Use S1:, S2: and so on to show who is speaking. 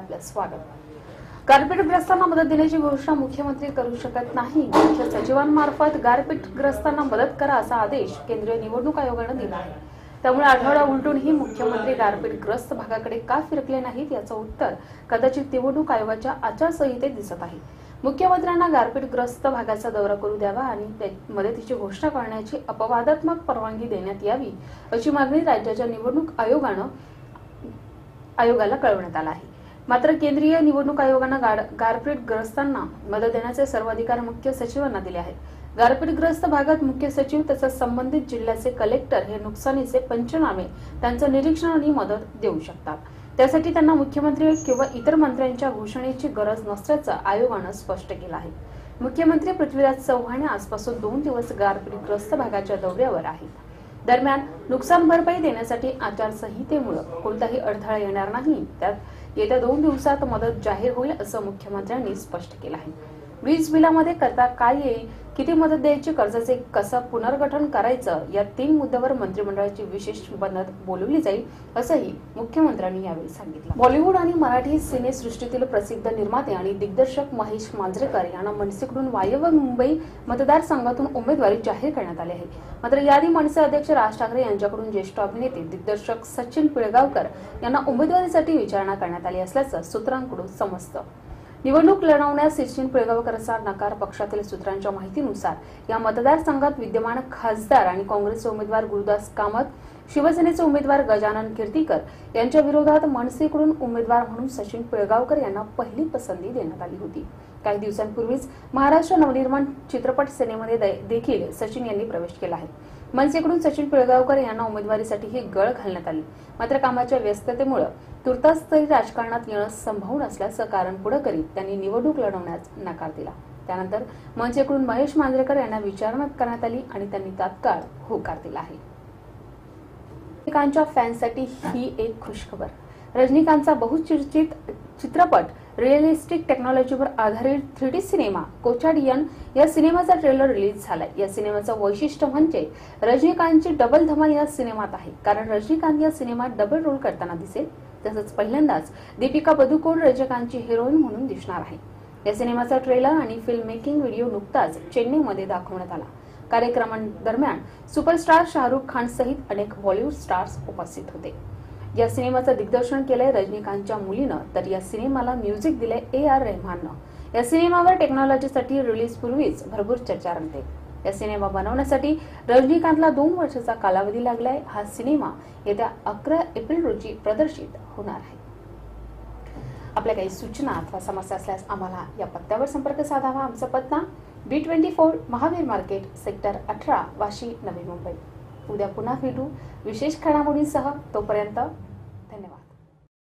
S1: आपलं स्वागत। गारपीटग्रस्तांना मदत देण्याची घोषणा मुख्यमंत्री करू शकत नाही। मुख्य सचिवांमार्फत गारपीटग्रस्तांना मदत करा असा आदेश केंद्रीय निवडणूक आयोगाने दिला आहे। त्यामुळे आठवडा उलटूनही मुख्यमंत्री गारपीटग्रस्त भागाकडे का फिरकले नाहीत याचं उत्तर कदाचित निवडणूक आयोगाच्या आचारसंहितेत दिसत आहे। मुख्यमंत्र्यांना गारपीटग्रस्त भागाचा दौरा करू द्यावा आणि मदतीची घोषणा करण्याची अपवादात्मक परवानगी देण्यात यावी अशी मागणी राज्याच्या निवडणूक आयोगाला कळवण्यात आला आहे। मात्र केंद्रीय निवडणूक आयोगाने गारपीटग्रस्तांना मदत देण्याचे सर्व अधिकार मुख्य सचिवांना दिले आहेत। गारपीटग्रस्त भागात मुख्य सचिव तसेच संबंधित जिल्ह्याचे कलेक्टर हे नुकसानीचे पंचनामे त्यांचं निरीक्षण आणि मदत देऊ शकतात। त्यासाठी त्यांना मुख्यमंत्री किंवा इतर मंत्र्यांच्या घोषणेची गरज नसल्याचं आयोगाने स्पष्ट केलं आहे। मुख्यमंत्री पृथ्वीराज चव्हाण आजपासून 2 दिवस गारपीटग्रस्त भागाच्या दौऱ्यावर आहेत। दरम्यान नुकसान भरपाई देण्यासाठी आचारसंहितेमुळे कोणताही अडथळा येणार नाही। त्यात येत्या 2 दिवसात मदत जाहीर होईल असं मुख्यमंत्र्यांनी स्पष्ट केलं आहे। वीज बिलामध्ये करता काय येईल, किती मदत द्यायची, कर्जाचे कसं पुनर्गठन करायचं या 3 मुद्द्यावर मंत्रिमंडळाची विशेष बैठक बोलवली जाईल असंही मुख्यमंत्र्यांनी यावेळी सांगितलं। बॉलिवूड आणि मराठी सिनेसृष्टीतील प्रसिद्ध निर्माते आणि दिग्दर्शक महेश मांजरेकर यांना मनसेकडून वायव्य मुंबई मतदारसंघातून उमेदवारी जाहीर करण्यात आली आहे। मात्र याआधी मनसे अध्यक्ष राज ठाकरे यांच्याकडून ज्येष्ठ अभिनेते दिग्दर्शक सचिन पिळगावकर यांना उमेदवारीसाठी विचारणा करण्यात आली असल्याचं सूत्रांकडून समजतं। निवडणूक लढवण्यास सचिन पिळगावकरांचा नकार पक्षातील सूत्रांच्या माहितीनुसार या मतदारसंघात विद्यमान खासदार आणि काँग्रेसचे उमेदवार गुरुदास कामत, शिवसेनेचे उमेदवार गजानन कीर्तीकर यांच्या विरोधात मनसेकडून उमेदवार म्हणून सचिन पिळगावकर यांना पहिली पसंती देण्यात आली होती। काही दिवसांपूर्वीच महाराष्ट्र नवनिर्माण चित्रपट सेनेमध्ये देखील सचिन यांनी प्रवेश केला आहे। मनसेकडून सचिन पिळगावकर यांना उमेदवारीसाठी ही गळ घालण्यात आली। मात्र कामाच्या व्यस्ततेमुळे तुर्तास तरी राजकारणात येणं संभव नसल्याचं कारण पुढे करीत त्यांनी निवडणूक लढवण्यास नकार दिला। त्यानंतर मनसेकडून महेश मांजरेकर यांना विचारणा करण्यात आली आणि त्यांनी तात्काळ होकार दिला आहे। रजनीकांतच्या फॅन्ससाठी ही एक खुशखबर। रजनीकांतचा बहुचर्चित चित्रपट रिअलिस्टिक टेक्नॉलॉजीवर आधारित 3D सिनेमा कोचाडियन या सिनेमाचा ट्रेलर रिलीज झालाय। या सिनेमाचं वैशिष्ट्य म्हणजे रजनीकांतची डबल धमाल या सिनेमात आहे, कारण रजनीकांत या सिनेमात डबल रोल करताना दिसेल। तसंच पहिल्यांदाच दीपिका पदुकोण रजनीकांतची हिरोईन म्हणून दिसणार आहे। या सिनेमाचा ट्रेलर आणि फिल्म मेकिंग व्हिडिओ नुकताच चेन्नईमध्ये दाखवण्यात आला। कार्यक्रमादरम्यान सुपरस्टार शाहरुख खान सहित अनेक बॉलिवूड स्टार्स उपस्थित होते। या सिनेमाचं दिग्दर्शन केलंय रजनीकांतच्या मुलीनं, तर या सिनेमाला म्युझिक दिलंय A.R. रहमाननं। या सिनेमावर टेक्नॉलॉजीसाठी रिलीज पूर्वीच भरपूर चर्चा रंगते। या सिनेमा बनवण्यासाठी रजनीकांतला 2 वर्षाचा कालावधी लागलाय। हा सिनेमा येत्या 11 एप्रिल रोजी प्रदर्शित होणार आहे। आपल्या काही सूचना अथवा समस्या असल्यास आम्हाला या पत्त्यावर संपर्क साधावा। आमचा पत्ता B24 Mahavir market sector 18 Vashi Navi Mumbai. उद्या पुन्हा भेटू विशेष घडामोडींसह। तोपर्यंत धन्यवाद।